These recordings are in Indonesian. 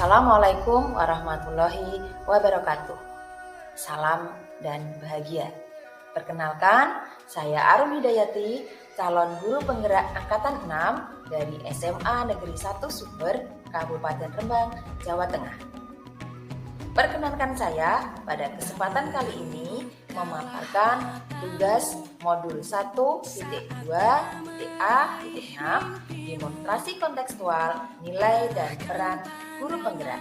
Assalamualaikum warahmatullahi wabarakatuh. Salam dan bahagia. Perkenalkan, saya Arum Hidayati, calon guru penggerak angkatan 6 dari SMA Negeri 1 Sumber, Kabupaten Rembang, Jawa Tengah. Perkenankan saya pada kesempatan kali ini memaparkan tugas modul 1.2.A.6 demonstrasi kontekstual nilai dan peran guru penggerak.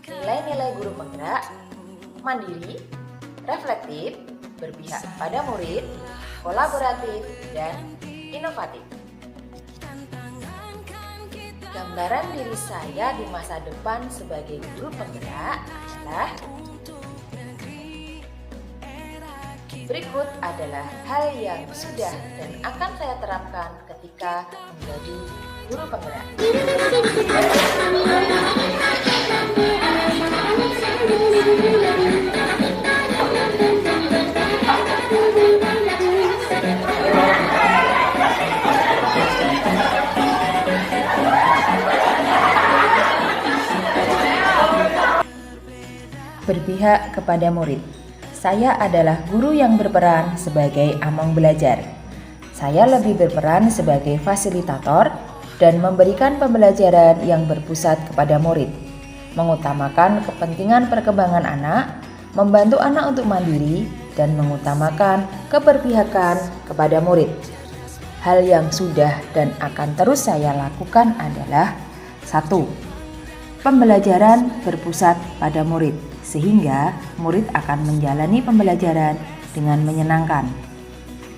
Nilai-nilai guru penggerak: mandiri, reflektif, berpihak pada murid, kolaboratif, dan inovatif. Gambaran diri saya di masa depan sebagai guru penggerak adalah berikut adalah hal yang sudah dan akan saya terapkan ketika menjadi guru penggerak. Berpihak kepada murid. Saya adalah guru yang berperan sebagai among belajar. Saya lebih berperan sebagai fasilitator dan memberikan pembelajaran yang berpusat kepada murid, mengutamakan kepentingan perkembangan anak, membantu anak untuk mandiri, dan mengutamakan keberpihakan kepada murid. Hal yang sudah dan akan terus saya lakukan adalah 1. Pembelajaran berpusat pada murid, sehingga murid akan menjalani pembelajaran dengan menyenangkan.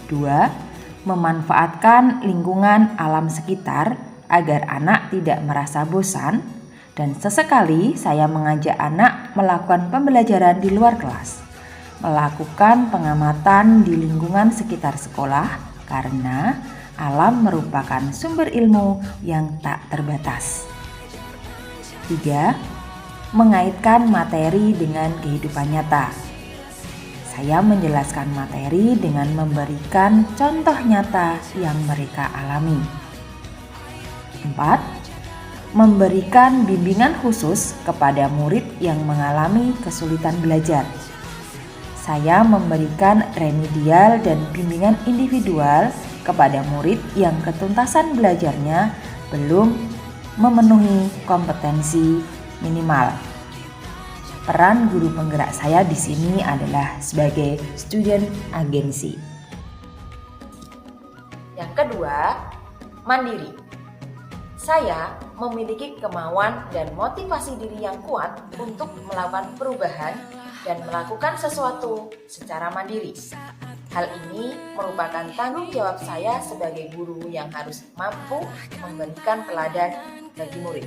2. Memanfaatkan lingkungan alam sekitar agar anak tidak merasa bosan, dan sesekali saya mengajak anak melakukan pembelajaran di luar kelas, melakukan pengamatan di lingkungan sekitar sekolah karena alam merupakan sumber ilmu yang tak terbatas. 3. Mengaitkan materi dengan kehidupan nyata. Saya menjelaskan materi dengan memberikan contoh nyata yang mereka alami. 4. Memberikan bimbingan khusus kepada murid yang mengalami kesulitan belajar. Saya memberikan remedial dan bimbingan individual kepada murid yang ketuntasan belajarnya belum memenuhi kompetensi minimal. Peran guru penggerak saya di sini adalah sebagai student agency. Yang kedua, mandiri. Saya memiliki kemauan dan motivasi diri yang kuat untuk melakukan perubahan dan melakukan sesuatu secara mandiri. Hal ini merupakan tanggung jawab saya sebagai guru yang harus mampu memberikan teladan bagi murid.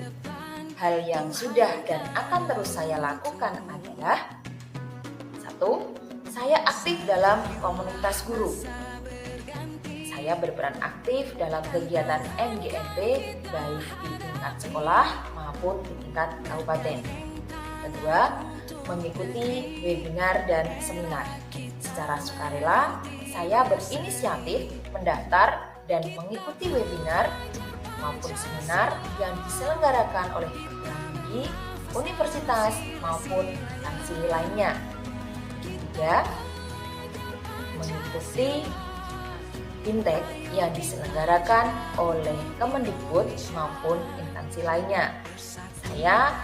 Hal yang sudah dan akan terus saya lakukan adalah 1. Saya aktif dalam komunitas guru. Saya berperan aktif dalam kegiatan MGMP baik di tingkat sekolah maupun di tingkat kabupaten. Kedua, mengikuti webinar dan seminar. Secara sukarela, saya berinisiatif mendaftar dan mengikuti webinar maupun seminar yang diselenggarakan oleh perguruan tinggi, universitas maupun instansi lainnya. Ketiga, mengikuti Bintek yang diselenggarakan oleh Kemendikbud maupun instansi lainnya. Saya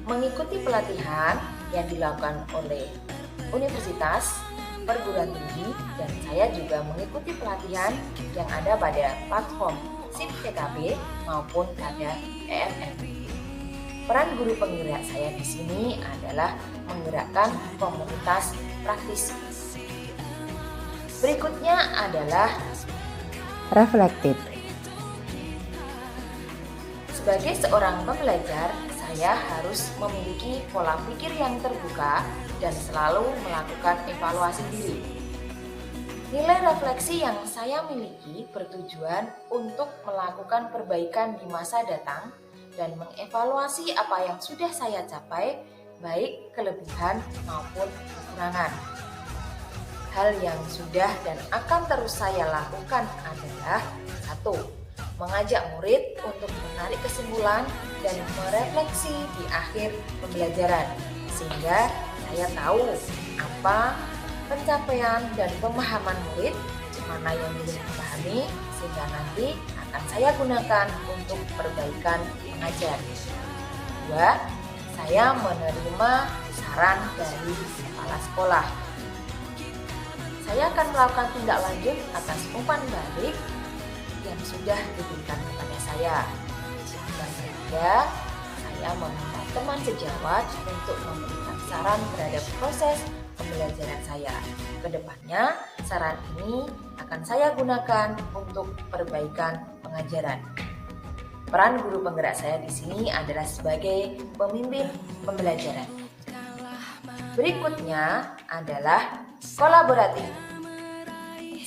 mengikuti pelatihan yang dilakukan oleh universitas, perguruan tinggi, dan saya juga mengikuti pelatihan yang ada pada platform SIP TKB maupun pada EMM. Peran guru penggerak saya di sini adalah menggerakkan komunitas praktis. Berikutnya adalah reflektif. Sebagai seorang pembelajar, saya harus memiliki pola pikir yang terbuka dan selalu melakukan evaluasi diri. Nilai refleksi yang saya miliki bertujuan untuk melakukan perbaikan di masa datang dan mengevaluasi apa yang sudah saya capai, baik kelebihan maupun kekurangan. Hal yang sudah dan akan terus saya lakukan adalah 1. mengajak murid untuk menarik kesimpulan dan merefleksi di akhir pembelajaran, sehingga saya tahu apa pencapaian dan pemahaman murid, mana yang belum dipahami, sehingga nanti akan saya gunakan untuk perbaikan mengajar. 2. Saya menerima saran dari kepala sekolah. Saya akan melakukan tindak lanjut atas umpan balik yang sudah diberikan kepada saya. Dan ketiga, saya meminta teman sejawat untuk memberikan saran terhadap proses pembelajaran saya. Kedepannya, saran ini akan saya gunakan untuk perbaikan pengajaran. Peran guru penggerak saya di sini adalah sebagai pemimpin pembelajaran. Berikutnya adalah kolaboratif.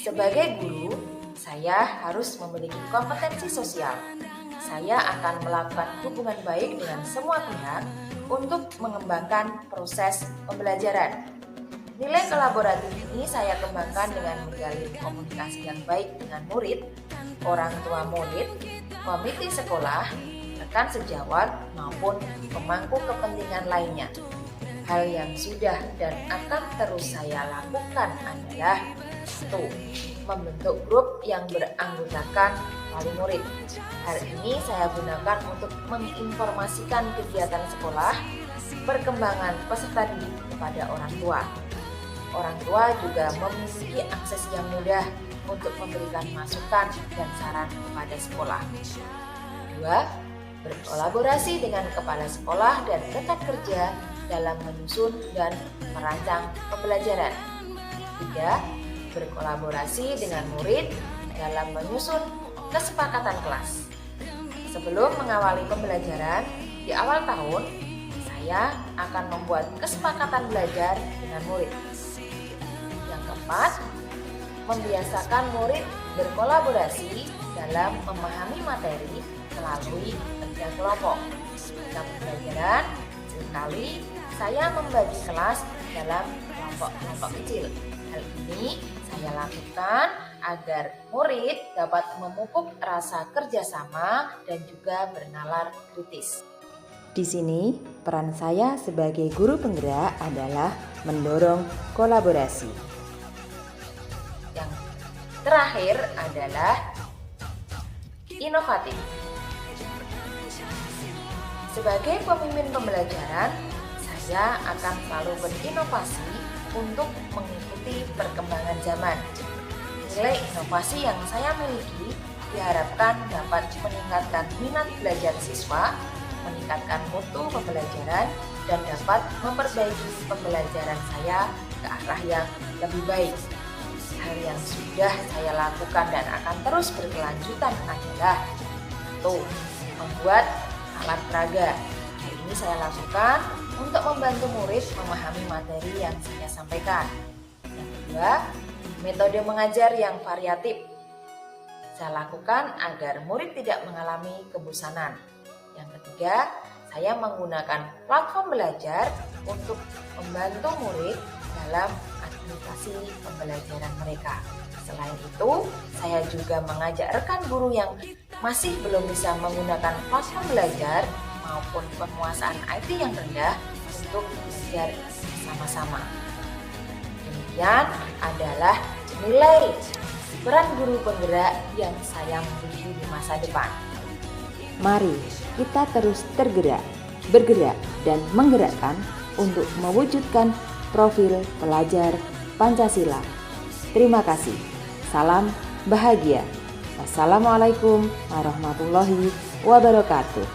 Sebagai guru, saya harus memiliki kompetensi sosial. Saya akan melakukan hubungan baik dengan semua pihak untuk mengembangkan proses pembelajaran. Nilai kolaboratif ini saya kembangkan dengan menjalin komunikasi yang baik dengan murid, orang tua murid, komite sekolah, rekan sejawat, maupun pemangku kepentingan lainnya. Hal yang sudah dan akan terus saya lakukan adalah 1. Membentuk grup yang beranggotakan wali murid. Hal ini saya gunakan untuk menginformasikan kegiatan sekolah, perkembangan peserta didik kepada orang tua. Orang tua juga memiliki akses yang mudah untuk memberikan masukan dan saran kepada sekolah. 2. Berkolaborasi dengan kepala sekolah dan rekan kerja dalam menyusun dan merancang pembelajaran. 3. Berkolaborasi dengan murid dalam menyusun kesepakatan kelas. Sebelum mengawali pembelajaran di awal tahun, saya akan membuat kesepakatan belajar dengan murid. Yang keempat, membiasakan murid berkolaborasi dalam memahami materi melalui kerja kelompok. Dalam pembelajaran, seringkali saya membagi kelas dalam kelompok-kelompok kecil. Hal ini saya lakukan agar murid dapat memupuk rasa kerjasama dan juga bernalar kritis. Di sini, peran saya sebagai guru penggerak adalah mendorong kolaborasi. Yang terakhir adalah inovatif. Sebagai pemimpin pembelajaran, saya akan selalu berinovasi untuk mengikuti perkembangan zaman. Nilai inovasi yang saya miliki diharapkan dapat meningkatkan minat belajar siswa, meningkatkan mutu pembelajaran, dan dapat memperbaiki pembelajaran saya ke arah yang lebih baik. Hal yang sudah saya lakukan dan akan terus berkelanjutan adalah 1. Membuat alat peraga. Hal ini saya lakukan untuk membantu murid memahami materi yang saya sampaikan. Yang kedua, metode mengajar yang variatif. Saya lakukan agar murid tidak mengalami kebosanan. Yang ketiga, saya menggunakan platform belajar untuk membantu murid dalam aktivitas pembelajaran mereka. Selain itu, saya juga mengajak rekan guru yang masih belum bisa menggunakan platform belajar maupun penguasaan IT yang rendah untuk belajar bersama-sama. Demikian adalah nilai peran guru penggerak yang saya miliki di masa depan. Mari kita terus bergerak dan menggerakkan untuk mewujudkan profil pelajar Pancasila. Terima kasih. Salam bahagia. Wassalamualaikum warahmatullahi wabarakatuh.